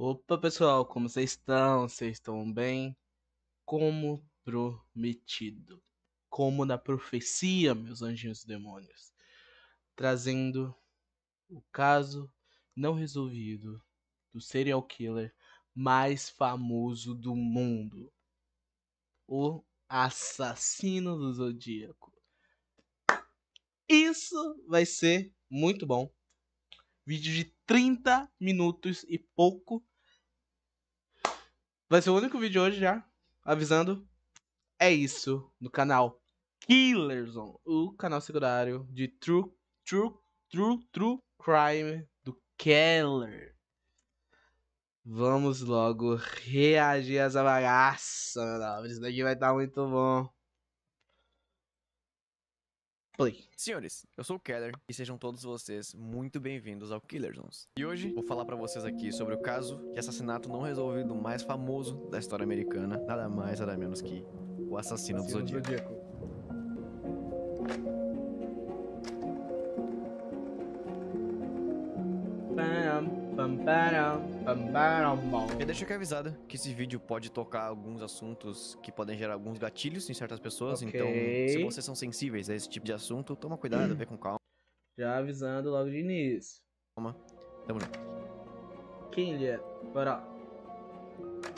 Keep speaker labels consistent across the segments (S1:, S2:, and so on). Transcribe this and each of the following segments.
S1: Opa, pessoal, como vocês estão? Vocês estão bem? Como prometido, como na profecia, meus anjinhos e demônios, trazendo o caso não resolvido do serial killer mais famoso do mundo, o assassino do Zodíaco. Isso vai ser muito bom. Vídeo de 30 minutos e pouco. Vai ser o único vídeo hoje já, avisando. É isso no canal Killerzone, o canal secundário de True Crime do Keller. Vamos logo reagir a essa bagaça, meu nome. Isso daqui vai estar muito bom. Play.
S2: Senhores, eu sou o Keller e sejam todos vocês muito bem-vindos ao Killer Zones. E hoje vou falar pra vocês aqui sobre o caso de assassinato não resolvido mais famoso da história americana, nada mais, nada menos que o assassino do Zodíaco. E deixa aqui avisado que esse vídeo pode tocar alguns assuntos que podem gerar alguns gatilhos em certas pessoas,
S1: Ok.
S2: então se vocês são sensíveis a esse tipo de assunto, toma cuidado, vê com calma.
S1: Já avisando logo de início.
S2: Tamo junto.
S1: Quem ele é? Bora.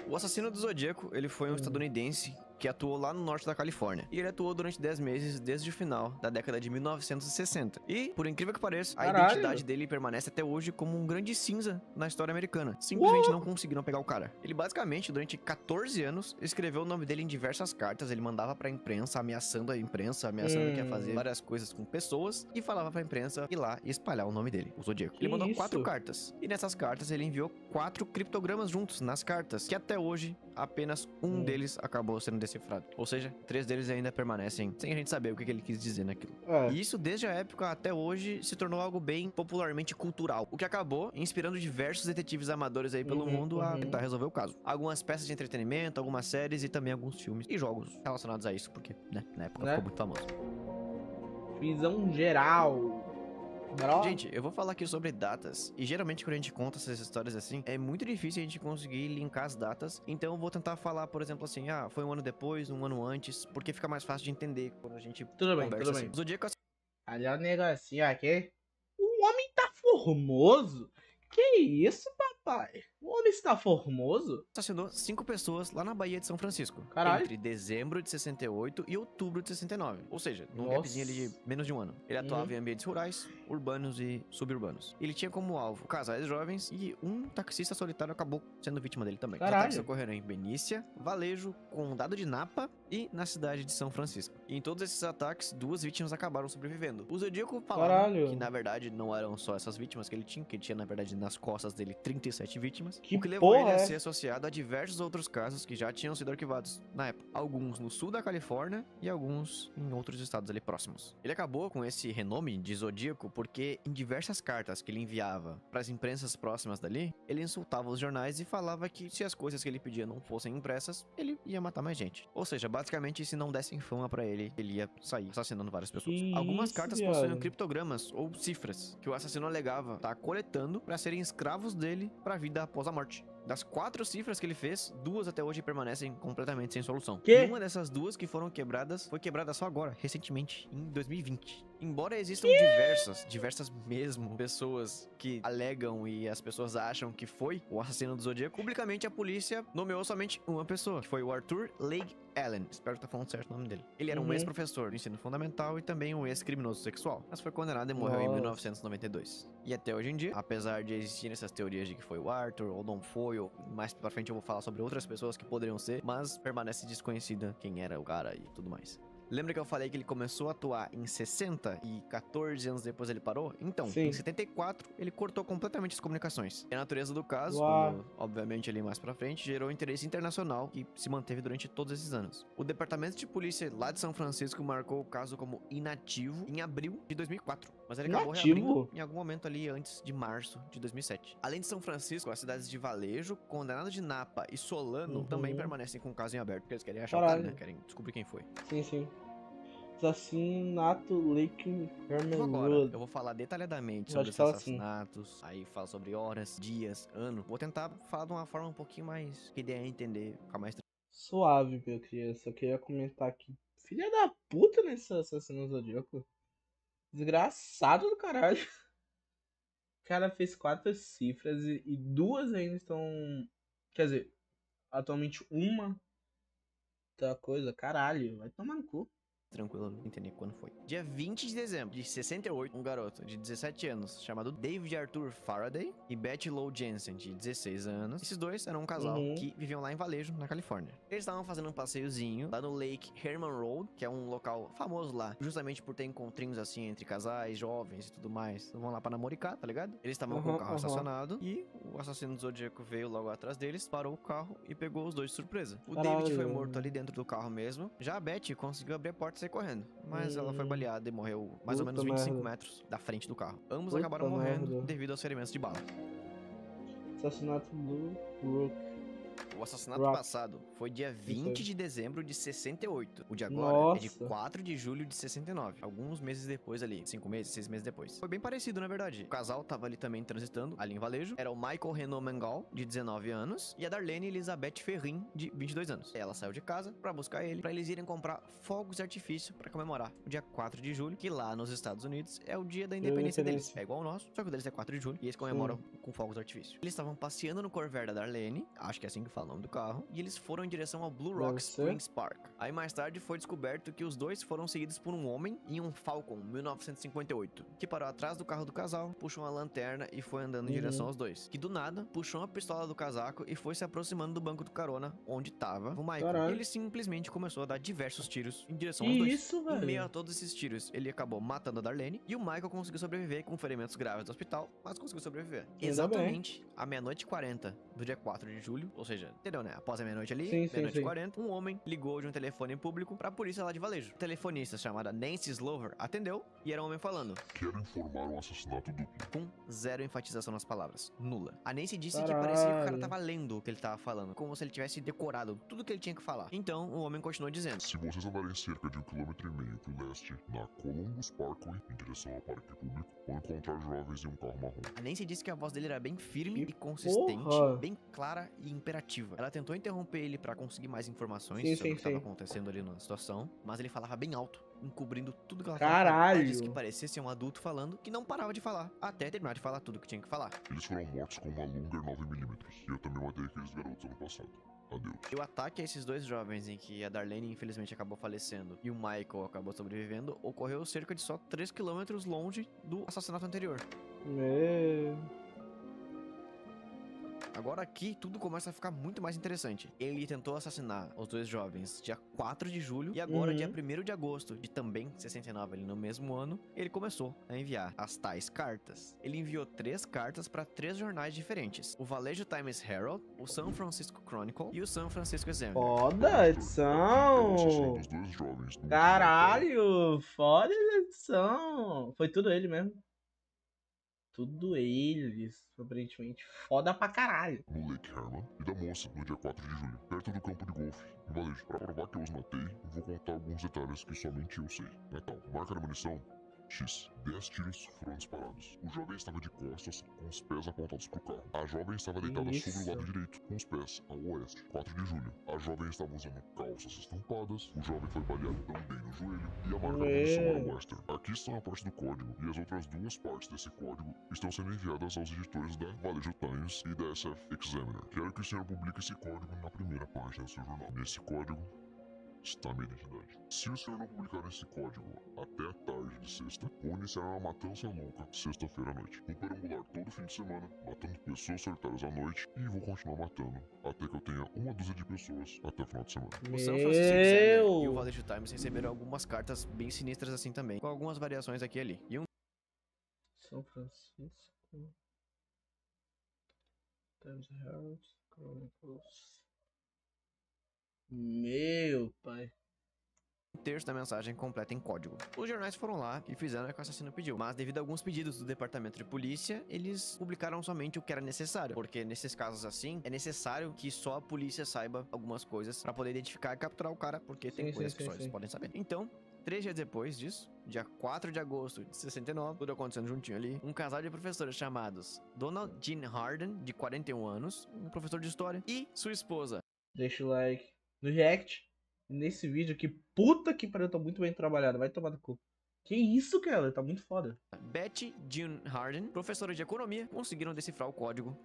S2: O assassino do Zodíaco, ele foi um estadunidense que atuou lá no norte da Califórnia. E ele atuou durante 10 meses desde o final da década de 1960. E, por incrível que pareça, a identidade dele permanece até hoje como um grande cinza na história americana. Simplesmente não conseguiram pegar o cara. Ele basicamente, durante 14 anos, escreveu o nome dele em diversas cartas. Ele mandava pra imprensa, ameaçando a imprensa, ameaçando que ia fazer várias coisas com pessoas. E falava pra imprensa ir lá e espalhar o nome dele, o Zodíaco. Ele mandou 4 cartas. E nessas cartas ele enviou 4 criptogramas juntos nas cartas. Que até hoje, apenas um deles acabou sendo decifrado. Ou seja, 3 deles ainda permanecem sem a gente saber o que ele quis dizer naquilo. E isso, desde a época até hoje, se tornou algo bem popularmente cultural, o que acabou inspirando diversos detetives amadores aí pelo mundo a tentar resolver o caso. Algumas peças de entretenimento, algumas séries e também alguns filmes e jogos relacionados a isso, porque, né, na época ficou muito famoso.
S1: Visão geral.
S2: Gente, eu vou falar aqui sobre datas, e geralmente quando a gente conta essas histórias assim, é muito difícil a gente conseguir linkar as datas, então eu vou tentar falar, por exemplo, assim, foi um ano depois, um ano antes, porque fica mais fácil de entender quando a gente conversa assim. Zodíaco...
S1: Olha o negocinho aqui. O homem tá formoso? Que isso, papai? O homem está formoso?
S2: Assassinou 5 pessoas lá na Baía de São Francisco.
S1: Caralho.
S2: Entre dezembro de 68 e outubro de 69. Ou seja, num gapzinho ali de menos de um ano. Ele atuava em ambientes rurais, urbanos e suburbanos. Ele tinha como alvo casais jovens e um taxista solitário acabou sendo vítima dele também. Os ataques ocorreram em Benícia, Valejo, Condado de Napa e na cidade de São Francisco. E em todos esses ataques, 2 vítimas acabaram sobrevivendo. O Zodíaco falava que na verdade não eram só essas vítimas que ele tinha na verdade na nas costas dele 37 vítimas, o que levou ele a ser associado a diversos outros casos que já tinham sido arquivados na época. Alguns no sul da Califórnia e alguns em outros estados ali próximos. Ele acabou com esse renome de Zodíaco porque em diversas cartas que ele enviava para as imprensas próximas dali, ele insultava os jornais e falava que se as coisas que ele pedia não fossem impressas, ele ia matar mais gente. Ou seja, basicamente, se não dessem fama para ele, ele ia sair assassinando várias pessoas. Algumas cartas possuíam criptogramas ou cifras que o assassino alegava estar coletando para serem escravos dele para a vida após a morte. Das 4 cifras que ele fez, 2 até hoje permanecem completamente sem solução. E uma dessas 2 que foram quebradas, foi quebrada só agora, recentemente, em 2020. Embora existam diversas mesmo, pessoas que alegam e as pessoas acham que foi o assassino do Zodíaco, publicamente a polícia nomeou somente uma pessoa, que foi o Arthur Leigh Allen. Espero que tá falando certo o nome dele. Ele era um ex-professor do ensino fundamental e também um ex-criminoso sexual, mas foi condenado e morreu em 1992. E até hoje em dia, apesar de existirem essas teorias de que foi o Arthur ou não foi, ou mais pra frente eu vou falar sobre outras pessoas que poderiam ser, mas permanece desconhecida quem era o cara e tudo mais. Lembra que eu falei que ele começou a atuar em 60 e 14 anos depois ele parou? Então, em 74, ele cortou completamente as comunicações. E a natureza do caso, quando, obviamente ali mais pra frente, gerou interesse internacional que se manteve durante todos esses anos. O departamento de polícia lá de São Francisco marcou o caso como inativo em abril de 2004. Mas ele acabou reabrindo em algum momento ali antes de março de 2007. Além de São Francisco, as cidades de Valejo, Condado de Napa e Solano também permanecem com o caso em aberto, porque eles querem achar o cara, né? Querem descobrir quem foi.
S1: Sim, sim. Assassinato Lake Herman
S2: Agora,
S1: Road.
S2: eu vou falar detalhadamente
S1: Pode
S2: sobre esses
S1: falar assim.
S2: assassinatos, aí falo sobre horas, dias, ano. Vou tentar falar de uma forma um pouquinho mais que dê a entender, ficar mais
S1: Suave, meu criança. Eu queria comentar aqui. Filha da puta nesse assassino zodíaco. Desgraçado do caralho. O cara fez 4 cifras e 2 ainda estão. Quer dizer, atualmente uma tá coisa. Caralho, vai tomar no cu.
S2: tranquilo entender quando foi. Dia 20 de dezembro de 68, um garoto de 17 anos chamado David Arthur Faraday e Betty Lou Jensen, de 16 anos. Esses dois eram um casal que viviam lá em Vallejo, na Califórnia. Eles estavam fazendo um passeiozinho lá no Lake Herman Road, que é um local famoso lá, justamente por ter encontrinhos assim entre casais, jovens e tudo mais. Então vão lá pra namoricar, tá ligado? Eles estavam com o carro estacionado e o assassino do Zodíaco veio logo atrás deles, parou o carro e pegou os dois de surpresa. O David foi morto ali dentro do carro mesmo. Já a Betty conseguiu abrir a porta e sair correndo, mas ela foi baleada e morreu mais ou menos 25 metros da frente do carro. Ambos acabaram morrendo devido aos ferimentos de bala.
S1: Assassinato Blue Rook.
S2: O assassinato passado foi dia 20 de dezembro de 68. O de agora é de 4 de julho de 69. Alguns meses depois ali. 5 meses, 6 meses depois. Foi bem parecido, na verdade. O casal tava ali também transitando, ali em Vallejo. Era o Michael Renault Mangal, de 19 anos, e a Darlene Elizabeth Ferrin, de 22 anos. Ela saiu de casa pra buscar ele, pra eles irem comprar fogos de artifício pra comemorar o dia 4 de julho, que lá nos Estados Unidos é o dia da independência deles. É igual o nosso, só que o deles é 4 de julho, e eles comemoram com fogos de artifício. Eles estavam passeando no Corvair da Darlene, acho que é assim que fala o nome do carro, e eles foram em direção ao Blue Rock Springs Park. Aí mais tarde foi descoberto que os dois foram seguidos por um homem em um Falcon 1958, que parou atrás do carro do casal, puxou uma lanterna e foi andando em direção aos dois. Que do nada, puxou a pistola do casaco e foi se aproximando do banco do carona, onde tava o Michael. E ele simplesmente começou a dar diversos tiros em direção aos dois.
S1: Isso, velho.
S2: Em meio a todos esses tiros, ele acabou matando a Darlene e o Michael conseguiu sobreviver com ferimentos graves do hospital, mas conseguiu sobreviver. Exatamente à meia-noite e 40 do dia 4 de julho, ou seja, entendeu, né? Após a meia-noite ali, meia-noite e 40, um homem ligou de um telefone público pra polícia lá de Vallejo. A telefonista chamada Nancy Slover atendeu e era um homem falando:
S3: quero informar um assassinato duplo.
S2: Com zero enfatização nas palavras. Nula. A Nancy disse que parecia que o cara tava lendo o que ele tava falando, como se ele tivesse decorado tudo que ele tinha que falar. Então, o homem continuou dizendo:
S3: se vocês andarem cerca de 1,5 km pro leste, na Columbus Parkway, em direção ao parque público, vão encontrar jovens em um carro marrom.
S2: A Nancy disse que a voz dele era bem firme e consistente, bem clara e imperativa. Ela tentou interromper ele pra conseguir mais informações sobre o que estava acontecendo ali na situação, mas ele falava bem alto, encobrindo tudo que ela tava falando. Ela disse que parecia ser um adulto falando que não parava de falar, até terminar de falar tudo que tinha que falar.
S3: Eles foram mortos com uma Luger 9mm, e eu também matei aqueles garotos ano passado. Adeus.
S2: E o ataque a esses dois jovens, em que a Darlene infelizmente acabou falecendo e o Michael acabou sobrevivendo, ocorreu cerca de só 3 km longe do assassinato anterior. Agora aqui tudo começa a ficar muito mais interessante. Ele tentou assassinar os dois jovens dia 4 de julho e agora dia 1º de agosto de também 69, ali no mesmo ano, ele começou a enviar as tais cartas. Ele enviou 3 cartas para 3 jornais diferentes: o Vallejo Times Herald, o San Francisco Chronicle e o San Francisco Examiner.
S1: Foda edição! Caralho, foda edição! Foi tudo ele mesmo. Tudo eles, aparentemente. Foda pra caralho.
S3: No Lake Herman e da moça no dia 4 de julho, perto do campo de golfe, em Vallejo. Pra provar que eu os matei, vou contar alguns detalhes que somente eu sei. Então, marca da munição: X. 10 tiros foram disparados. O jovem estava de costas, com os pés apontados pro carro. A jovem estava deitada sobre o lado direito, com os pés ao oeste. 4 de julho. A jovem estava usando calças estampadas. O jovem foi baleado também no joelho. E a marca da munição era Western. Aqui está a parte do código. E as outras 2 partes desse código estão sendo enviadas aos editores da Vallejo Times e da SF Examiner. Quero que o senhor publique esse código na primeira página do seu jornal. Nesse código está a minha identidade. Se o senhor não publicar esse código até a tarde de sexta, vou iniciar uma matança louca sexta-feira à noite. Vou perambular todo fim de semana, matando pessoas solitárias à noite, e vou continuar matando até que eu tenha 1 dúzia de pessoas até o final de semana.
S2: O San Francisco Examiner e o Vallejo Times receberam algumas cartas bem sinistras assim também, com algumas variações aqui e ali. E
S1: São Francisco Times Herald Chronicles. Meu pai.
S2: Um terço da mensagem completa em código. Os jornais foram lá e fizeram o que o assassino pediu, mas devido a alguns pedidos do departamento de polícia, eles publicaram somente o que era necessário, porque nesses casos assim, é necessário que só a polícia saiba algumas coisas pra poder identificar e capturar o cara, porque tem coisas que só eles podem saber. Então, 3 dias depois disso, dia 4 de agosto de 69, tudo acontecendo juntinho ali, um casal de professores chamados Donald Jean Harden, de 41 anos, um professor de história, e sua esposa.
S1: Deixa o like no react. Nesse vídeo que puta que pariu, tá muito bem trabalhado. Vai tomar no cu. Que isso, cara? Tá muito foda.
S2: Betty Jean Harden, professora de economia, conseguiram decifrar o código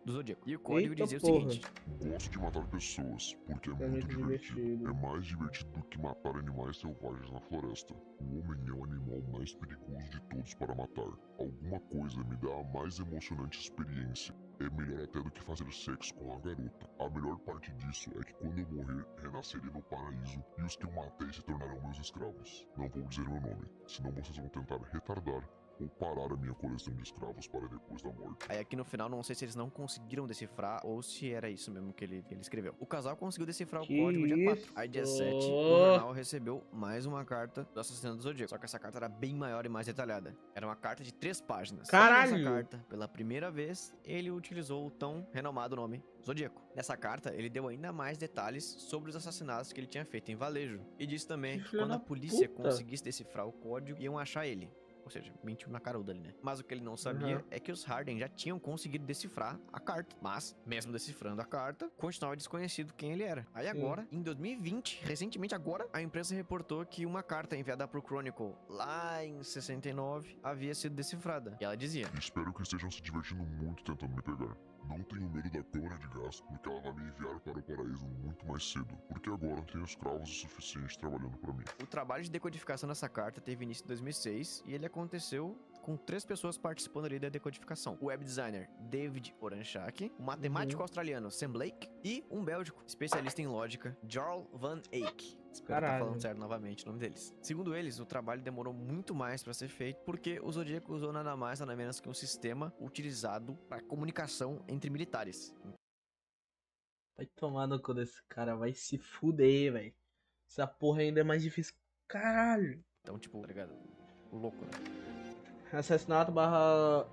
S2: do Zodíaco. E o código
S1: Eita
S2: dizia
S1: porra.
S2: o seguinte:
S3: Gosto de matar pessoas, porque é muito divertido. É mais divertido do que matar animais selvagens na floresta. O homem é o animal mais perigoso de todos para matar. Alguma coisa me dá a mais emocionante experiência. É melhor até do que fazer sexo com a garota. A melhor parte disso é que quando eu morrer, renascerei no paraíso e os que eu matei se tornarão meus escravos. Não vou dizer meu nome, senão vocês vão tentar retardar ou parar a minha coleção de escravos para depois da morte.
S2: Aí aqui no final, não sei se eles não conseguiram decifrar ou se era isso mesmo que ele escreveu. O casal conseguiu decifrar
S1: Que
S2: o código dia 4.
S1: isso?
S2: Aí dia 7, o jornal recebeu mais uma carta do assassinato do Zodíaco. Só que essa carta era bem maior e mais detalhada. Era uma carta de 3 páginas.
S1: Caralho!
S2: E nessa carta, pela primeira vez, ele utilizou o tão renomado nome Zodíaco. Nessa carta, ele deu ainda mais detalhes sobre os assassinatos que ele tinha feito em Valejo. E disse também que
S1: filho
S2: quando a
S1: da
S2: polícia
S1: puta.
S2: conseguisse decifrar o código, iam achar ele. Ou seja, mentiu na caruda ali, né? Mas o que ele não sabia é que os Harden já tinham conseguido decifrar a carta. Mas, mesmo decifrando a carta, continuava desconhecido quem ele era. Aí agora, em 2020, recentemente agora, a imprensa reportou que uma carta enviada pro Chronicle lá em 69 havia sido decifrada. E ela dizia:
S3: Espero que estejam se divertindo muito tentando me pegar. Não tenho medo da câmara de gás, porque ela vai me enviar para o paraíso muito mais cedo, porque agora tenho escravos o suficiente trabalhando para mim.
S2: O trabalho de decodificação dessa carta teve início em 2006 e ele aconteceu com 3 pessoas participando ali da decodificação. O web designer David Oranchak, o matemático australiano Sam Blake e um bélgico especialista em lógica, Jarl Van Eyck. Espero estar falando certo novamente o nome deles. Segundo eles, o trabalho demorou muito mais para ser feito porque o Zodíaco usou nada mais nada menos que um sistema utilizado para comunicação entre militares.
S1: Vai tomar no cu desse cara, vai se fuder, velho. Essa porra ainda é mais difícil. Caralho.
S2: Então, tipo, tá ligado? Louco, né?
S1: Assassinato barra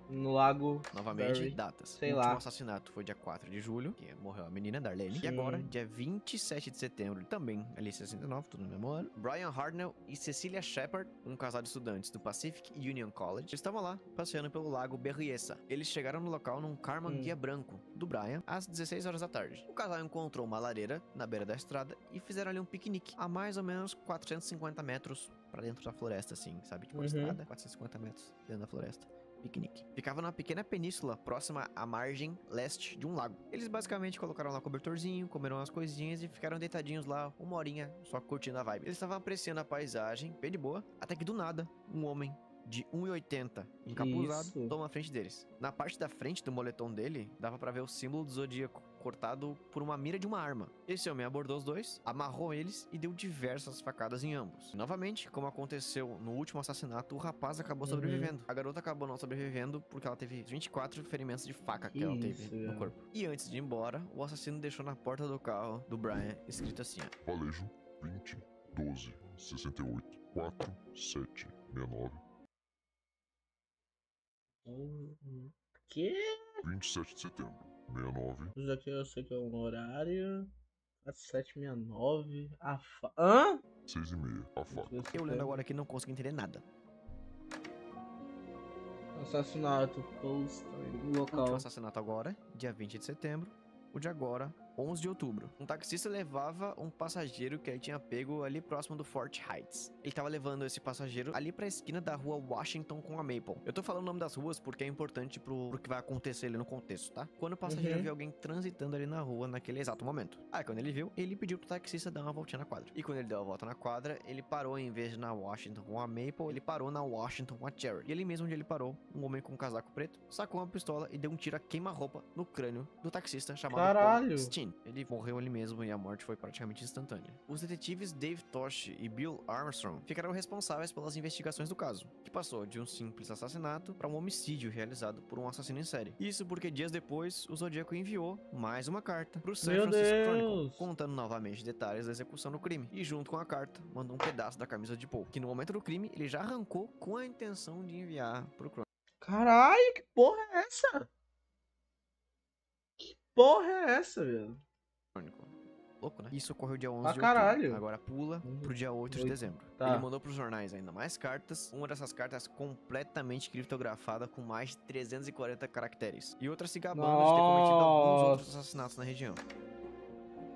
S1: no lago.
S2: Novamente,
S1: Barry.
S2: datas.
S1: Sei
S2: O último
S1: lá.
S2: assassinato foi dia 4 de julho, que morreu a menina Darlene.
S1: Sim.
S2: E agora, dia 27 de setembro, também, ali 69, tudo no mesmo ano. Brian Hartnell e Cecilia Shepard, um casal de estudantes do Pacific Union College, estavam lá, passeando pelo lago Berryessa. Eles chegaram no local num Karmann guia branco, do Brian, às 16 horas da tarde. O casal encontrou uma lareira na beira da estrada e fizeram ali um piquenique, a mais ou menos 450 metros pra dentro da floresta, assim, sabe? Tipo, a estrada, 450 metros dentro da floresta. Piquenique. Ficava numa pequena península próxima à margem leste de um lago. Eles basicamente colocaram lá cobertorzinho, comeram umas coisinhas e ficaram deitadinhos lá uma horinha só curtindo a vibe. Eles estavam apreciando a paisagem, bem de boa, até que do nada, um homem de 1,80 encapuzado toma a frente deles. Na parte da frente do moletom dele, dava pra ver o símbolo do Zodíaco cortado por uma mira de uma arma. Esse homem abordou os dois, amarrou eles e deu diversas facadas em ambos. E, novamente, como aconteceu no último assassinato, o rapaz acabou sobrevivendo. A garota acabou não sobrevivendo porque ela teve 24 ferimentos de faca que ela teve no corpo. E antes de ir embora, o assassino deixou na porta do carro do Brian escrito assim:
S3: Valejo 20 12 68 4 7 69.
S1: Que?
S3: 27 de setembro, 69.
S1: Isso aqui eu sei que é um horário. 769. Hã?
S3: 6h30, a faca.
S2: Eu lendo agora aqui não consegui entender nada.
S1: Assassinato, post,
S2: O
S1: local.
S2: último assassinato agora, dia 20 de setembro. O de agora, 11 de outubro. Um taxista levava um passageiro que ele tinha pego ali próximo do Fort Heights. Ele tava levando esse passageiro ali pra esquina da rua Washington com a Maple. Eu tô falando o nome das ruas porque é importante pro que vai acontecer ali no contexto, tá? Quando o passageiro viu alguém transitando ali na rua naquele exato momento. Aí, quando ele viu, ele pediu pro taxista dar uma voltinha na quadra. E quando ele deu a volta na quadra, ele parou em vez de na Washington com a Maple, ele parou na Washington com a Cherry. E ali mesmo onde ele parou, um homem com um casaco preto sacou uma pistola e deu um tiro a queima-roupa no crânio do taxista chamado Paul Steen. Ele morreu ali mesmo e a morte foi praticamente instantânea. Os detetives Dave Tosh e Bill Armstrong ficaram responsáveis pelas investigações do caso, que passou de um simples assassinato para um homicídio realizado por um assassino em série. Isso porque dias depois, o Zodíaco enviou mais uma carta pro San Francisco Chronicle, contando novamente detalhes da execução do crime. E junto com a carta, mandou um pedaço da camisa de Paul, que no momento do crime ele já arrancou com a intenção de enviar pro Chronicle.
S1: Caralho, que porra é essa? Que porra é essa, velho?
S2: louco, né? Isso ocorreu dia 11
S1: Ah,
S2: de
S1: caralho.
S2: outubro. Agora pula pro dia 8 de dezembro.
S1: Tá.
S2: Ele mandou pros jornais ainda mais cartas. Uma dessas cartas completamente criptografada com mais de 340 caracteres. E outra se gabando de ter cometido alguns outros assassinatos na região.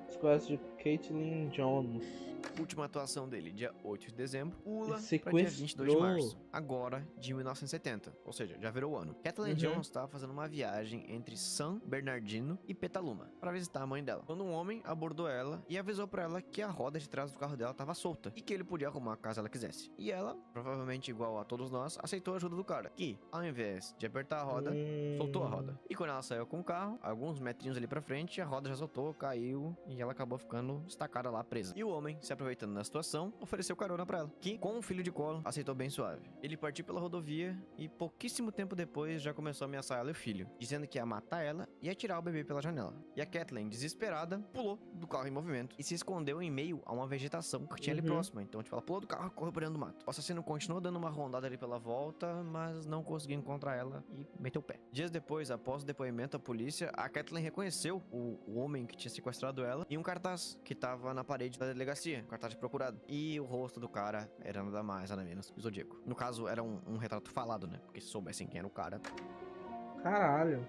S1: Sequestro de Caitlyn Jones.
S2: Última atuação dele, dia 8 de dezembro, pula
S1: Ele
S2: pra dia 22 de
S1: sequestrou.
S2: março, agora de 1970, ou seja, já virou o ano. Kathleen Jones estava fazendo uma viagem entre San Bernardino e Petaluma para visitar a mãe dela, quando um homem abordou ela e avisou pra ela que a roda de trás do carro dela estava solta e que ele podia arrumar caso ela quisesse. E ela, provavelmente igual a todos nós, aceitou a ajuda do cara, que, ao invés de apertar a roda, soltou a roda. E quando ela saiu com o carro, alguns metrinhos ali pra frente, a roda já soltou, caiu e ela acabou ficando estacada lá presa. E o homem, se aproveitando da situação, ofereceu carona pra ela, que, com um filho de colo, aceitou bem suave. Ele partiu pela rodovia e pouquíssimo tempo depois já começou a ameaçar ela e o filho, dizendo que ia matar ela e atirar o bebê pela janela. E a Kathleen, desesperada, pulou do carro em movimento e se escondeu em meio a uma vegetação que tinha ali próxima. Então, tipo, ela pulou do carro e correu pra dentro do mato. O assassino continuou dando uma rondada ali pela volta, mas não conseguiu encontrar ela e meteu o pé. Dias depois, após o depoimento à polícia, a Kathleen reconheceu o homem que tinha sequestrado ela e um cartaz que tava na parede da delegacia, um cartaz de procurado. E o rosto do cara era nada mais, nada menos que o Zodíaco. No caso, era um retrato falado, né? Porque se soubessem quem era o cara...
S1: Caralho.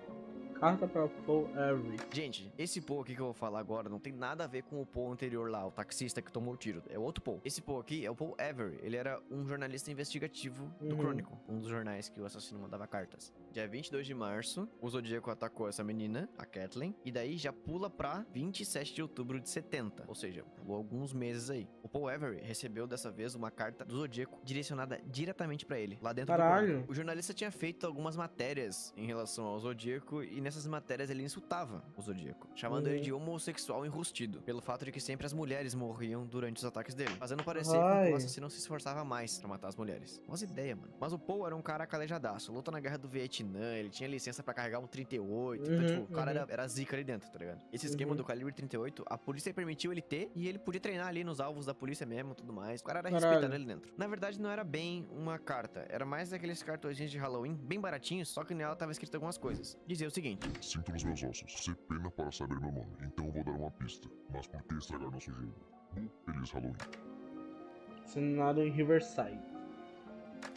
S1: Carta pra Paul Avery.
S2: Gente, esse Paul aqui que eu vou falar agora não tem nada a ver com o Paul anterior lá, o taxista que tomou o tiro. É outro Paul. Esse Paul aqui é o Paul Avery. Ele era um jornalista investigativo do Chronicle, um dos jornais que o assassino mandava cartas. Dia 22 de março, o Zodíaco atacou essa menina, a Kathleen, e daí já pula pra 27 de outubro de 70, ou seja, pulou alguns meses aí. O Paul Avery recebeu dessa vez uma carta do Zodíaco direcionada diretamente pra ele, lá dentro do Chronicle. O jornalista tinha feito algumas matérias em relação ao Zodíaco e nessas matérias ele insultava o Zodíaco, chamando ele de homossexual enrustido, pelo fato de que sempre as mulheres morriam durante os ataques dele, fazendo parecer com que o assassino se esforçava mais pra matar as mulheres. Umas ideias, mano. Mas o Paul era um cara calejadaço, luta na guerra do Vietnã, ele tinha licença pra carregar um 38, então tipo, o cara era zica ali dentro, tá ligado? Esse esquema do calibre 38, a polícia permitiu ele ter e ele podia treinar ali nos alvos da polícia mesmo, tudo mais. O cara era respeitado ali dentro. Na verdade, não era bem uma carta, era mais aqueles cartõezinhos de Halloween, bem baratinhos, só que nela tava escrito algumas coisas. Dizia o seguinte:
S3: sinto nos meus ossos, ser pena para saber meu nome, então eu vou dar uma pista. Mas por que estragar nosso jogo? Feliz Halloween.
S1: Assinado em Riverside.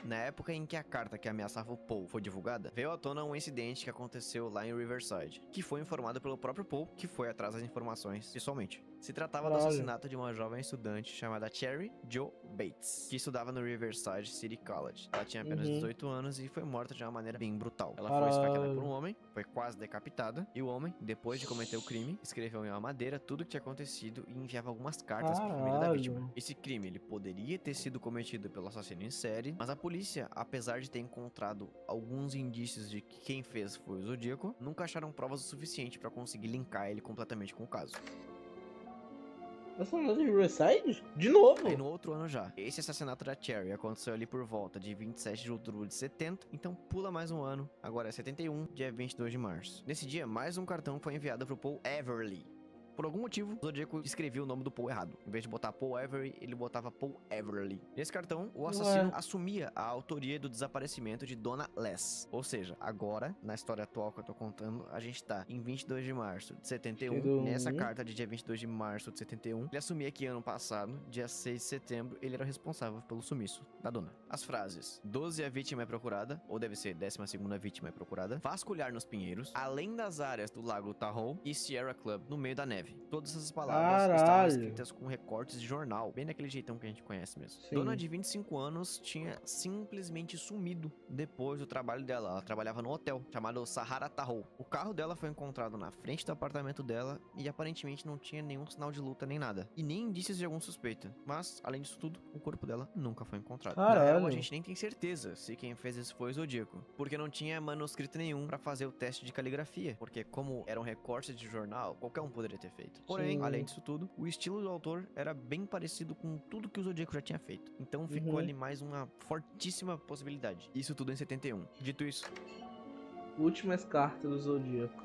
S2: Na época em que a carta que ameaçava o Paul foi divulgada, veio à tona um incidente que aconteceu lá em Riverside, que foi informado pelo próprio Paul, que foi atrás das informações pessoalmente. Se tratava do assassinato de uma jovem estudante chamada Cherry Jo Bates, que estudava no Riverside City College. Ela tinha apenas 18 anos e foi morta de uma maneira bem brutal. Ela foi esfaqueada por um homem, foi quase decapitada, e o homem, depois de cometer o crime, escreveu em uma madeira tudo o que tinha acontecido e enviava algumas cartas para a família da vítima. Esse crime ele poderia ter sido cometido pelo assassino em série, mas a polícia, apesar de ter encontrado alguns indícios de que quem fez foi o Zodíaco, nunca acharam provas o suficiente para conseguir linkar ele completamente com o caso.
S1: Assassinato de Riverside? De novo?
S2: Aí no outro ano já. Esse assassinato da Cherry aconteceu ali por volta de 27 de outubro de 70, então pula mais um ano, agora é 71, dia 22 de março. Nesse dia, mais um cartão foi enviado pro Paul Everly. Por algum motivo, o Zodíaco escreveu o nome do Paul errado. Em vez de botar Paul Avery, ele botava Paul Everly. Nesse cartão, o assassino assumia a autoria do desaparecimento de Donna Les. Ou seja, agora, na história atual que eu tô contando, a gente tá em 22 de março de 71. Nessa carta de dia 22 de março de 71, ele assumia que ano passado, dia 6 de setembro, ele era responsável pelo sumiço da dona. As frases: 12 a vítima é procurada, ou deve ser 12ª vítima é procurada, vasculhar nos pinheiros, além das áreas do Lago Tahoe e Sierra Club, no meio da neve. Todas essas palavras estavam escritas com recortes de jornal, bem daquele jeitão que a gente conhece mesmo. Sim. Dona de 25 anos tinha simplesmente sumido depois do trabalho dela. Ela trabalhava no hotel chamado Sahara Tahoe. O carro dela foi encontrado na frente do apartamento dela e aparentemente não tinha nenhum sinal de luta nem nada. E nem indícios de algum suspeita. Mas, além disso tudo, o corpo dela nunca foi encontrado. Na real, a gente nem tem certeza se quem fez isso foi o Zodíaco, porque não tinha manuscrito nenhum pra fazer o teste de caligrafia. Porque como era um recorte de jornal, qualquer um poderia ter feito. Porém, além disso tudo, o estilo do autor era bem parecido com tudo que o Zodíaco já tinha feito. Então ficou ali mais uma fortíssima possibilidade. Isso tudo em 71. Dito isso...
S1: Últimas cartas do Zodíaco.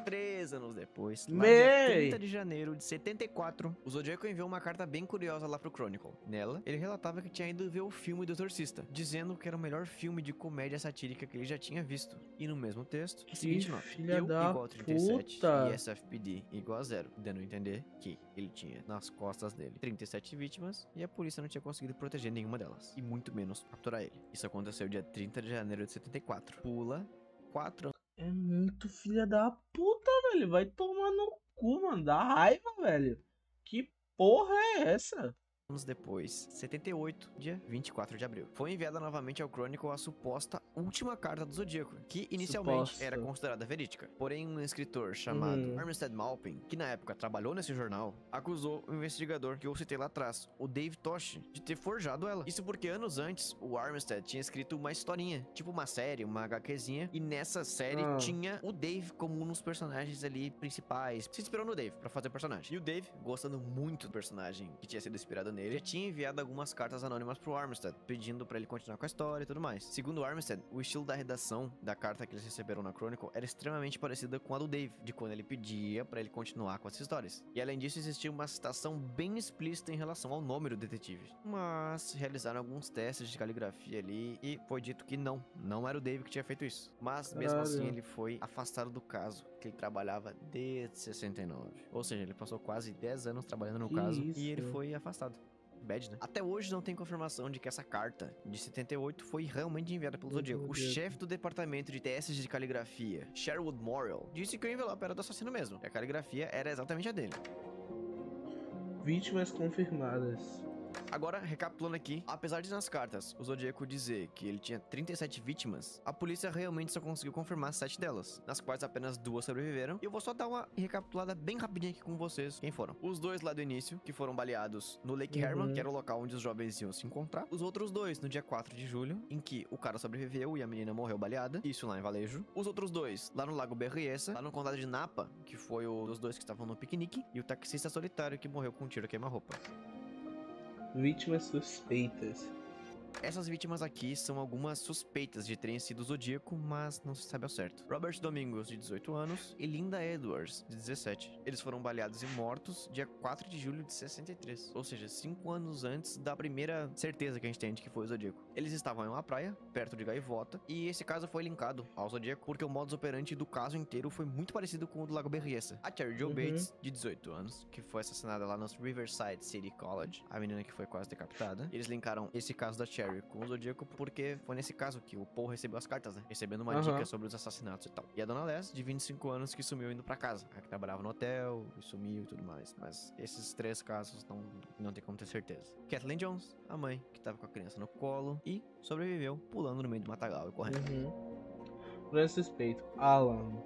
S2: 3 anos depois, lá dia 30 de janeiro de 74, o Zodíaco enviou uma carta bem curiosa lá pro Chronicle. Nela, ele relatava que tinha ido ver o filme do Exorcista, dizendo que era o melhor filme de comédia satírica que ele já tinha visto. E no mesmo texto, a seguinte nota: eu igual 37
S1: puta.
S2: e SFPD igual a 0, dando a entender que ele tinha nas costas dele 37 vítimas e a polícia não tinha conseguido proteger nenhuma delas, e muito menos capturar ele. Isso aconteceu dia 30 de janeiro de 74. Pula 4 anos.
S1: É muito filha da puta, velho. Vai tomar no cu, mano. Dá raiva, velho. Que porra é essa?
S2: Anos depois, 78, dia 24 de abril. Foi enviada novamente ao Chronicle a suposta última carta do Zodíaco, que inicialmente
S1: Suposta.
S2: era considerada verídica. Porém, um escritor chamado Armistead Maupin, que na época trabalhou nesse jornal, acusou o investigador que eu citei lá atrás, o Dave Tosh, de ter forjado ela. Isso porque anos antes, o Armistead tinha escrito uma historinha, tipo uma série, uma HQzinha, e nessa série tinha o Dave como um dos personagens ali principais. Se inspirou no Dave pra fazer o personagem. E o Dave, gostando muito do personagem que tinha sido inspirado nele, já tinha enviado algumas cartas anônimas pro Armistead, pedindo pra ele continuar com a história e tudo mais. Segundo o Armistead, o estilo da redação da carta que eles receberam na Chronicle era extremamente parecida com a do Dave, de quando ele pedia pra ele continuar com as histórias. E além disso, existia uma citação bem explícita em relação ao nome do detetive. Mas realizaram alguns testes de caligrafia ali e foi dito que não era o Dave que tinha feito isso. Mas mesmo assim ele foi afastado do caso, que ele trabalhava desde 69. Ou seja, ele passou quase 10 anos trabalhando no caso e ele foi afastado. Bad, né? Até hoje não tem confirmação de que essa carta de 78 foi realmente enviada pelo Zodíaco. O chefe do departamento de testes de caligrafia, Sherwood Morrill, disse que o envelope era do assassino mesmo. E a caligrafia era exatamente a dele.
S1: Vítimas confirmadas.
S2: Agora, recapitulando aqui, apesar de nas cartas o Zodíaco dizer que ele tinha 37 vítimas, a polícia realmente só conseguiu confirmar 7 delas, nas quais apenas 2 sobreviveram. E eu vou só dar uma recapitulada bem rapidinha aqui com vocês quem foram. Os 2 lá do início, que foram baleados no Lake Herman, que era o local onde os jovens iam se encontrar. Os outros 2 no dia 4 de julho, em que o cara sobreviveu e a menina morreu baleada, isso lá em Valejo. Os outros 2 lá no Lago Berryessa, lá no condado de Napa, que foi o dos 2 que estavam no piquenique, e o taxista solitário que morreu com um tiro queima-roupa.
S1: Vítimas suspeitas.
S2: Essas vítimas aqui são algumas suspeitas de terem sido Zodíaco, mas não se sabe ao certo. Robert Domingos, de 18 anos, e Linda Edwards, de 17. Eles foram baleados e mortos dia 4 de julho de 63, ou seja, 5 anos antes da primeira certeza que a gente tem de que foi o Zodíaco. Eles estavam em uma praia, perto de Gaivota, e esse caso foi linkado ao Zodíaco porque o modus operandi do caso inteiro foi muito parecido com o do Lago Berryessa. A Cherry Jo Bates, de 18 anos, que foi assassinada lá no Riverside City College, a menina que foi quase decapitada. Eles linkaram esse caso da Cherry com o Zodíaco porque foi nesse caso que o Paul recebeu as cartas, né? Recebendo uma dica sobre os assassinatos e tal. E a Dona Les, de 25 anos, que sumiu indo pra casa. A que trabalhava no hotel e sumiu e tudo mais. Mas esses 3 casos não tem como ter certeza. Kathleen Jones, a mãe, que tava com a criança no colo e sobreviveu pulando no meio do matagal e correndo.
S1: Grande suspeito, Alan.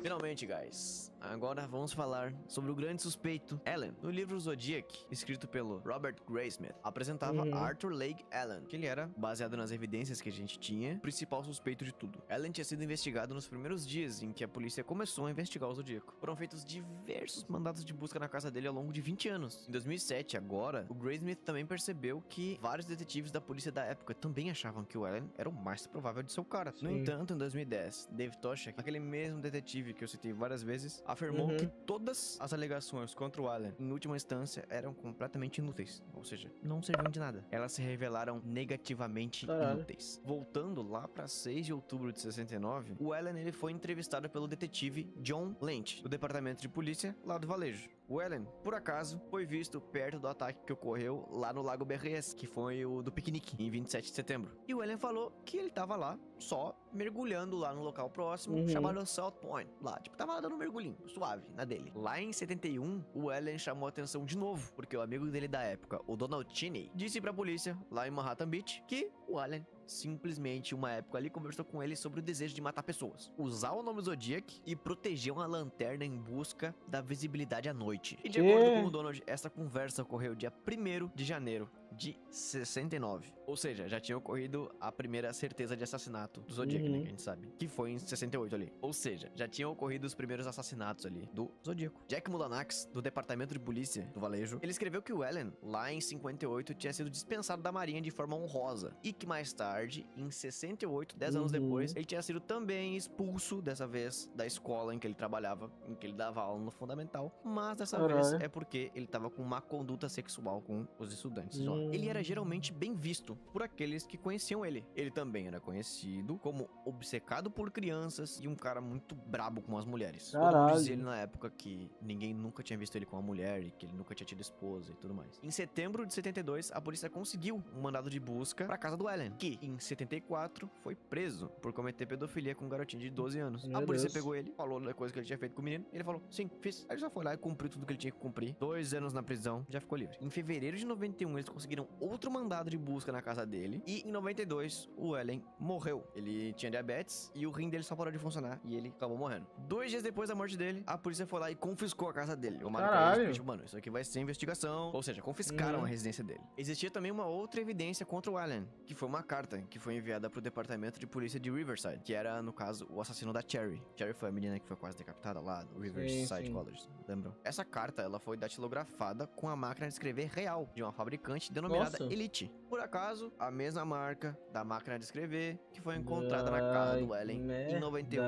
S2: Finalmente, guys, agora vamos falar sobre o grande suspeito, Allen. No livro Zodiac, escrito pelo Robert Graysmith, apresentava Arthur Lake Allen, que ele era, baseado nas evidências que a gente tinha, o principal suspeito de tudo. Allen tinha sido investigado nos primeiros dias em que a polícia começou a investigar o Zodíaco. Foram feitos diversos mandados de busca na casa dele ao longo de 20 anos. Em 2007, agora, o Graysmith também percebeu que vários detetives da polícia da época também achavam que o Allen era o mais provável de ser o cara. No entanto, em 2010, Dave Tosh, aquele mesmo detetive que eu citei várias vezes, afirmou que todas as alegações contra o Allen, em última instância, eram completamente inúteis. Ou seja, não serviam de nada. Elas se revelaram negativamente inúteis. Voltando lá para 6 de outubro de 69, o Allen ele foi entrevistado pelo detetive John Lynch, do departamento de polícia lá do Valejo. O Allen, por acaso, foi visto perto do ataque que ocorreu lá no Lago Berryessa, que foi o do piquenique, em 27 de setembro. E o Allen falou que ele tava lá, só mergulhando lá no local próximo, chamado South Point. Lá, tipo, tava lá dando um mergulhinho, suave, na dele. Lá em 71, o Allen chamou a atenção de novo, porque o amigo dele da época, o Donald Cheney, disse pra polícia, lá em Manhattan Beach, que o Allen simplesmente uma época ali conversou com ele sobre o desejo de matar pessoas, usar o nome Zodiac e proteger uma lanterna em busca da visibilidade à noite. E de acordo com o Donald, essa conversa ocorreu dia 1º de janeiro de 69. Ou seja, já tinha ocorrido a primeira certeza de assassinato do Zodíaco, né, que a gente sabe. Que foi em 68 ali. Ou seja, já tinham ocorrido os primeiros assassinatos ali do Zodíaco. Jack Mulanax, do Departamento de Polícia do Valejo, ele escreveu que o Allen, lá em 58, tinha sido dispensado da Marinha de forma honrosa. E que mais tarde, em 68, 10 anos depois, ele tinha sido também expulso, dessa vez, da escola em que ele trabalhava, em que ele dava aula no fundamental. Mas dessa vez é porque ele tava com má conduta sexual com os estudantes de lá. Ele era geralmente bem visto por aqueles que conheciam ele. Ele também era conhecido como obcecado por crianças e um cara muito brabo com as mulheres. Todo mundo dizia ele na época que ninguém nunca tinha visto ele com uma mulher e que ele nunca tinha tido esposa e tudo mais. Em setembro de 72, a polícia conseguiu um mandado de busca pra casa do Allen, que em 74 foi preso por cometer pedofilia com um garotinho de 12 anos. A polícia pegou ele, falou da coisa que ele tinha feito com o menino, ele falou, sim, fiz. Aí ele só foi lá e cumpriu tudo que ele tinha que cumprir. 2 anos na prisão, já ficou livre. Em fevereiro de 91, eles conseguiram outro mandado de busca na casa dele. E em 92, o Allen morreu. Ele tinha diabetes e o rim dele só parou de funcionar. E ele acabou morrendo. 2 dias depois da morte dele, a polícia foi lá e confiscou a casa dele. O maluco tipo, mano, isso aqui vai ser investigação. Ou seja, confiscaram a residência dele. Existia também uma outra evidência contra o Allen, que foi uma carta que foi enviada pro departamento de polícia de Riverside, que era, no caso, o assassino da Cherry. Cherry foi a menina que foi quase decapitada lá no Riverside College, lembram? Essa carta, ela foi datilografada com a máquina de escrever real de uma fabricante denominada Elite. Por acaso, a mesma marca da máquina de escrever que foi encontrada na casa do Allen em 91,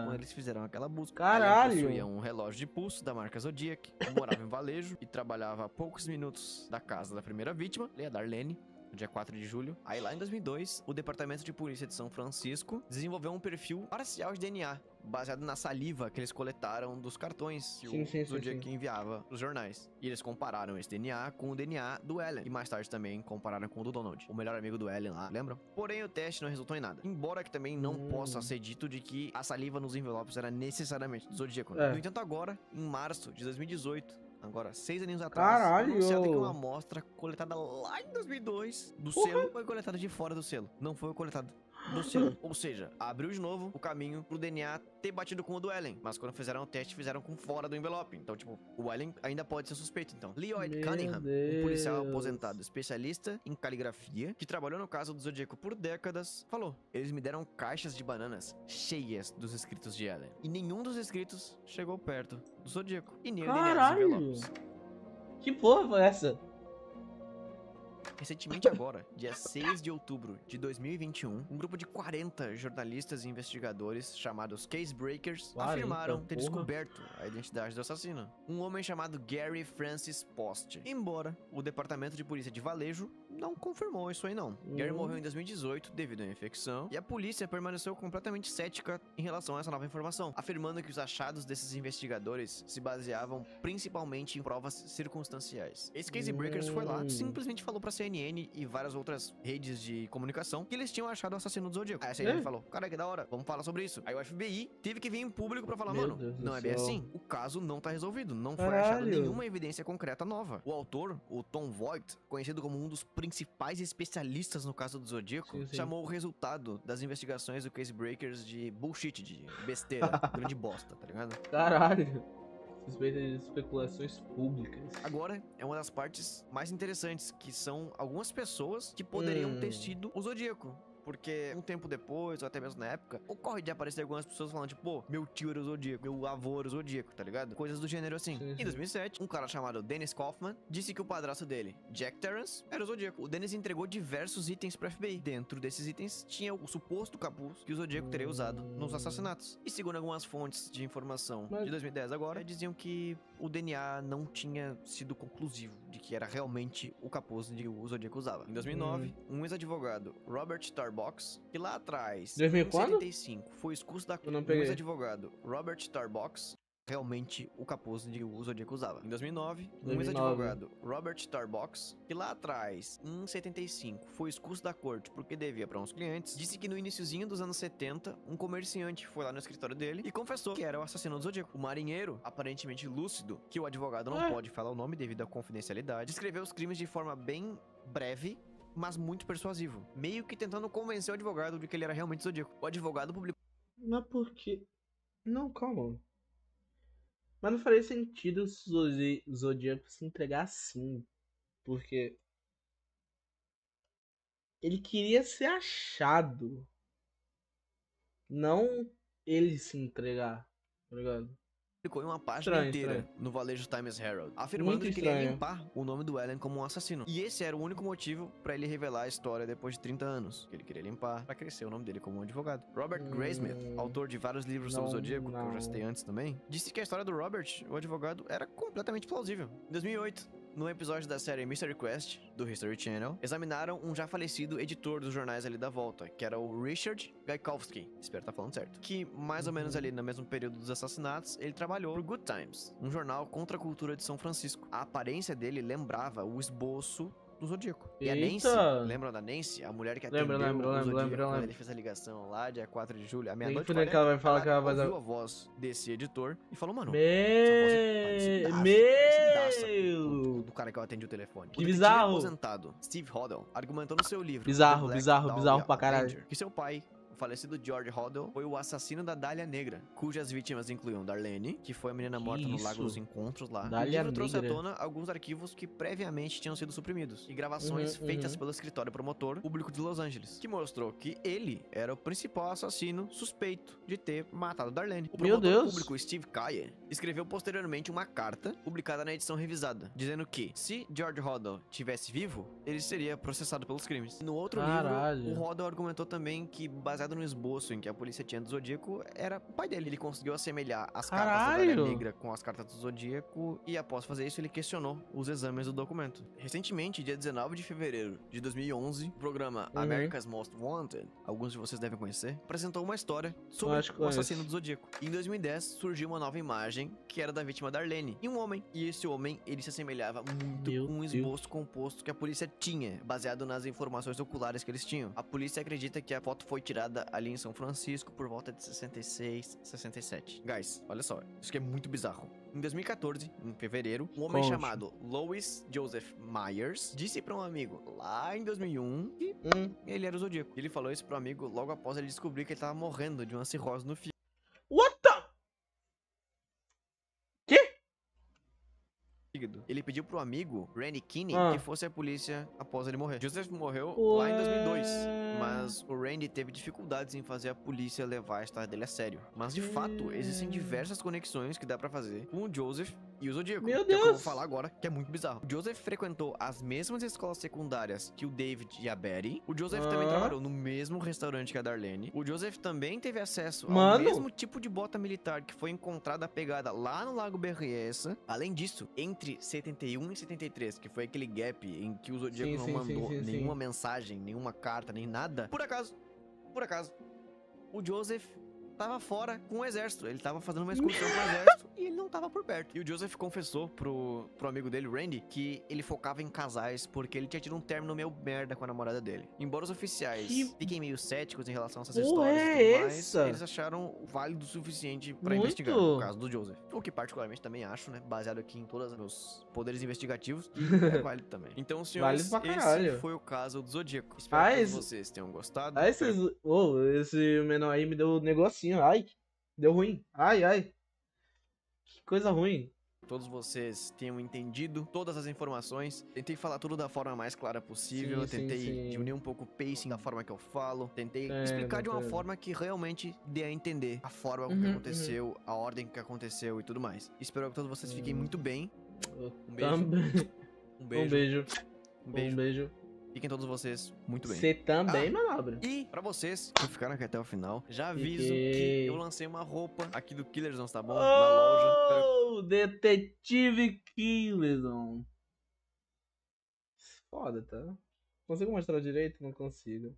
S2: quando eles fizeram aquela busca.
S1: Caralho!
S2: Allen possuía um relógio de pulso da marca Zodiac, morava em Valejo e trabalhava a poucos minutos da casa da primeira vítima, a Darlene, no dia 4 de julho. Aí lá em 2002, o Departamento de Polícia de São Francisco desenvolveu um perfil parcial de DNA, baseado na saliva que eles coletaram dos cartões que o Zodiac enviava nos jornais. E eles compararam esse DNA com o DNA do Allen. E mais tarde também compararam com o do Donald, o melhor amigo do Allen lá, lembram? Porém, o teste não resultou em nada. Embora que também não possa ser dito de que a saliva nos envelopes era necessariamente do Zodíaco. No entanto, agora, em março de 2018, agora 6 anos atrás, foi anunciado que uma amostra coletada lá em 2002 do selo foi coletada de fora do selo. Não foi coletada do selo. Ou seja, abriu de novo o caminho pro DNA ter batido com o do Allen. Mas quando fizeram o teste, fizeram com fora do envelope. Então, tipo, o Allen ainda pode ser suspeito, então. Lloyd Cunningham, um policial aposentado especialista em caligrafia, que trabalhou no caso do Zodíaco por décadas, falou: eles me deram caixas de bananas cheias dos escritos de Allen. E nenhum dos escritos chegou perto do Zodíaco. E nem o DNA dos envelopes.
S1: Que porra foi essa?
S2: Recentemente agora, dia 6 de outubro de 2021, um grupo de 40 jornalistas e investigadores chamados Case Breakers afirmaram ter descoberto a identidade do assassino, um homem chamado Gary Francis Post. Embora o Departamento de Polícia de Valejo não confirmou isso aí não. Gary morreu em 2018 devido à infecção e a polícia permaneceu completamente cética em relação a essa nova informação, afirmando que os achados desses investigadores se baseavam principalmente em provas circunstanciais. Esse Case Breakers foi lá, simplesmente falou pra CNN e várias outras redes de comunicação que eles tinham achado o assassino do Zodíaco. Aí a CNN falou: cara, que da hora, vamos falar sobre isso. Aí o FBI teve que vir em público pra falar: mano, não é bem assim. O caso não tá resolvido, não foi achado nenhuma evidência concreta nova. O autor, o Tom Voigt, conhecido como um dos principais especialistas no caso do Zodíaco, chamou o resultado das investigações do Case Breakers de bullshit, de besteira, grande bosta, tá ligado?
S1: Caralho. Suspeita de especulações públicas.
S2: Agora é uma das partes mais interessantes, que são algumas pessoas que poderiam ter sido o Zodíaco. Porque um tempo depois, ou até mesmo na época, ocorre de aparecer algumas pessoas falando, tipo, pô, meu tio era o Zodíaco, meu avô era o Zodíaco, tá ligado? Coisas do gênero assim. Em 2007, um cara chamado Dennis Kaufman disse que o padrasto dele, Jack Terrance, era o Zodíaco. O Dennis entregou diversos itens pro FBI. Dentro desses itens tinha o suposto capuz que o Zodíaco teria usado nos assassinatos. E segundo algumas fontes de informação de 2010 agora, diziam que o DNA não tinha sido conclusivo de que era realmente o capuz que o Zodíaco usava. Em 2009, um ex-advogado, Robert Starbox, que lá atrás, em 75, foi expulso da corte. Um ex-advogado, Robert Starbox, realmente o capuz que o Zodíaco usava. Em 2009, um ex-advogado, Robert Starbox, que lá atrás, em 75, foi expulso da corte porque devia para uns clientes, disse que no iniciozinho dos anos 70, um comerciante foi lá no escritório dele e confessou que era o assassino do Zodíaco. O marinheiro, aparentemente lúcido, que o advogado não pode falar o nome devido à confidencialidade, descreveu os crimes de forma bem breve, mas muito persuasivo, meio que tentando convencer o advogado de que ele era realmente Zodíaco. O advogado publicou...
S1: Mas por quê? Não, calma. Mas não faria sentido o Zodíaco se entregar assim. Porque... Ele queria ser achado. Não ele se entregar, tá ligado?
S2: Ficou em uma página
S1: Estranho,
S2: inteira
S1: estranho.
S2: no Varejo Times Herald, afirmando
S1: Muito
S2: que queria
S1: estranho.
S2: limpar o nome do Allen como um assassino. E esse era o único motivo pra ele revelar a história depois de 30 anos. Que ele queria limpar pra crescer o nome dele como um advogado. Robert Graysmith, autor de vários livros sobre o Zodíaco, que eu já citei antes também, disse que a história do Robert, o advogado, era completamente plausível. Em 2008, num episódio da série Mystery Quest, do History Channel, examinaram um já falecido editor dos jornais ali da volta, que era o Richard Gaikowski, espero estar falando certo, que mais ou menos ali no mesmo período dos assassinatos, ele trabalhou pro Good Times, um jornal contra a cultura de São Francisco. A aparência dele lembrava o esboço do Zodíaco. E a Nancy,
S1: Eita!
S2: lembram da Nancy? A mulher que
S1: Lembro,
S2: atendeu
S1: lembro,
S2: o
S1: lembro,
S2: Zodíaco
S1: lembro,
S2: quando
S1: lembro.
S2: ele fez a ligação lá, dia 4 de julho, à
S1: Nem
S2: meia-noite
S1: fudendo que ela vai falar que ela vai...
S2: ouviu a voz desse editor e falou, mano,
S1: Meu...
S2: do cara que eu atendi o telefone.
S1: Que
S2: O detetive
S1: bizarro.
S2: aposentado, Steve Hoddle, argumentou no seu livro
S1: Bizarro,
S2: The Black
S1: bizarro,
S2: Dahlia
S1: bizarro pra caralho.
S2: Avenger, que seu pai, o falecido George Hoddle, foi o assassino da Dália Negra, cujas vítimas incluíam Darlene, que foi a menina
S1: Que
S2: morta no Lago
S1: isso?
S2: dos Encontros lá.
S1: Dália
S2: O livro trouxe à
S1: Negra.
S2: tona alguns arquivos que previamente tinham sido suprimidos, e gravações feitas pelo escritório promotor público de Los Angeles, que mostrou que ele era o principal assassino suspeito de ter matado Darlene. O
S1: Meu
S2: promotor
S1: Deus.
S2: público Steve Kaye escreveu posteriormente uma carta publicada na edição revisada, dizendo que, se George Hoddle tivesse vivo, ele seria processado pelos crimes. No outro
S1: Caralho.
S2: livro, o Hoddle argumentou também que, baseado no esboço em que a polícia tinha do Zodíaco, era o pai dele. Ele conseguiu assemelhar as cartas da Dália
S1: Caralho.
S2: Negra com as cartas do Zodíaco e, após fazer isso, ele questionou os exames do documento. Recentemente, dia 19 de fevereiro de 2011, o programa America's Most Wanted, alguns de vocês devem conhecer, apresentou uma história sobre
S1: Acho que
S2: o assassino
S1: conheço.
S2: do Zodíaco. Em 2010, surgiu uma nova imagem que era da vítima Darlene, e um homem. E esse homem, ele se assemelhava muito
S1: Meu
S2: com um
S1: Deus.
S2: esboço composto que a polícia tinha, baseado nas informações oculares que eles tinham. A polícia acredita que a foto foi tirada ali em São Francisco por volta de 66, 67. Guys, olha só, isso aqui é muito bizarro. Em 2014, em fevereiro, um homem
S1: Conte.
S2: chamado Louis Joseph Myers disse pra um amigo lá em 2001 que ele era o Zodíaco. Ele falou isso pro amigo logo após ele descobrir que ele tava morrendo de uma cirrose no
S1: What the...
S2: fígado. Ele pediu pro amigo, Randy Kinney,
S1: Ah.
S2: que fosse a polícia após ele morrer. Joseph morreu
S1: Ué.
S2: lá em 2002, mas o Randy teve dificuldades em fazer a polícia levar a história dele a sério. Mas de fato, existem diversas conexões que dá pra fazer com o Joseph e o Zodíaco.
S1: Meu
S2: Que é o que eu vou
S1: Deus.
S2: falar agora, que é muito bizarro. O Joseph frequentou as mesmas escolas secundárias que o David e a Betty. O Joseph também
S1: Ah.
S2: trabalhou no mesmo restaurante que a Darlene. O Joseph também teve acesso ao
S1: Mano.
S2: mesmo tipo de bota militar que foi encontrada pegada lá no Lago Berryessa. Além disso, entre 71 e 73, que foi aquele gap em que o Zodíaco
S1: Sim,
S2: não
S1: sim,
S2: mandou
S1: sim, sim,
S2: nenhuma
S1: sim.
S2: mensagem, nenhuma carta, nem nada. Por acaso, o Joseph tava fora com o exército. Ele tava fazendo uma excursão com o exército e ele não tava por perto. E o Joseph confessou pro amigo dele, Randy, que ele focava em casais porque ele tinha tido um término meio merda com a namorada dele.Embora os oficiais
S1: Que
S2: fiquem meio céticos em relação a essas
S1: porra
S2: histórias
S1: é
S2: e tudo mais,
S1: essa?
S2: eles acharam válido o suficiente pra
S1: Muito.
S2: investigar o caso do Joseph. O que particularmente também acho, né, baseado aqui em todos os meus poderes investigativos, que é válido também. Então, senhores,
S1: Válido pra
S2: esse
S1: caralho.
S2: foi o caso do Zodíaco. Espero
S1: Ah,
S2: que todos
S1: esse-
S2: vocês tenham gostado.
S1: Ai, esses... Ô, esse menor aí me deu um negocinho. Ai, deu ruim. Ai, ai. Que coisa ruim.
S2: Todos vocês tenham entendido todas as informações. Tentei falar tudo da forma mais clara possível.
S1: Sim, sim,
S2: Tentei
S1: sim.
S2: diminuir um pouco o pacing da forma que eu falo. Tentei
S1: Entendo,
S2: explicar de uma
S1: entendo.
S2: forma que realmente dê a entender a forma como que aconteceu, a ordem que aconteceu e tudo mais. Espero que todos vocês fiquem muito bem. Um beijo.
S1: Também.
S2: Um
S1: Um
S2: beijo.
S1: beijo.
S2: Um beijo.
S1: Um beijo.
S2: Fiquem todos vocês muito bem.
S1: Você também, manobre.
S2: E pra vocês que ficaram aqui até o final, já aviso que eu lancei uma roupa aqui do Killers, tá bom? Na loja. Espero
S1: Oh, Detetive Killers. Foda, tá? Consigo mostrar direito? Não consigo.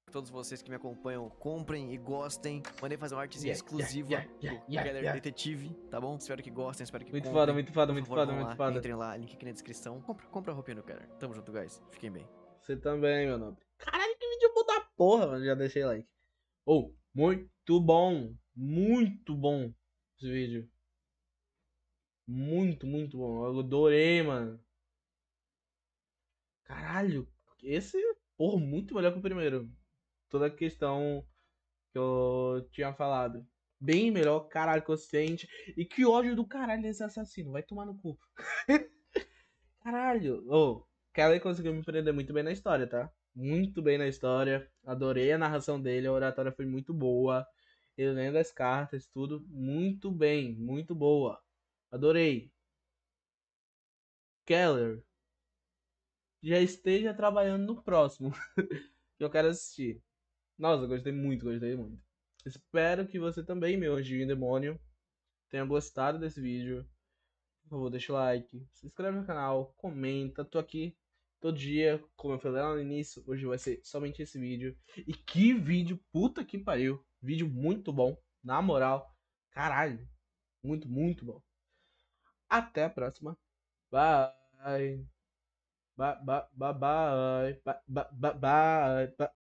S2: que todos vocês que me acompanham comprem e gostem. Mandei fazer uma artezinha
S1: Yeah,
S2: exclusiva do Keller Detetive, tá bom? Espero que gostem, espero que
S1: Muito
S2: comprem.
S1: foda, muito foda,
S2: Por
S1: muito
S2: favor,
S1: foda,
S2: vão
S1: muito
S2: lá,
S1: foda.
S2: Entrem lá, link aqui na descrição. Compra a roupinha do Keller. Tamo junto, guys. Fiquem bem.
S1: Você também, meu nobre. Caralho, que vídeo bom da porra, mano. Já deixei like. Oh, muito bom. Muito bom esse vídeo. Muito, muito bom. Eu adorei, mano. Caralho. Esse, porra, muito melhor que o primeiro. Toda a questão que eu tinha falado. Bem melhor, caralho, consciente. E que ódio do caralho desse assassino. Vai tomar no cu. Caralho. Ô, Kelly conseguiu me prender muito bem na história, tá? muito bem na história. Adorei a narração dele, a oratória foi muito boa. Ele lendo as cartas, tudo muito bem, muito boa. Adorei. Keller, já esteja trabalhando no próximo que eu quero assistir. Nossa, gostei muito, gostei muito. Espero que você também, meu anjinho e demônio, tenha gostado desse vídeo. Por favor, deixa o like, se inscreve no canal, comenta. Tô aqui todo dia, como eu falei lá no início. Hoje vai ser somente esse vídeo. E que vídeo, puta que pariu. Vídeo muito bom, na moral. Caralho, muito, muito bom. Até a próxima. Bye. Bye, bye, bye, bye, bye, bye, bye, bye.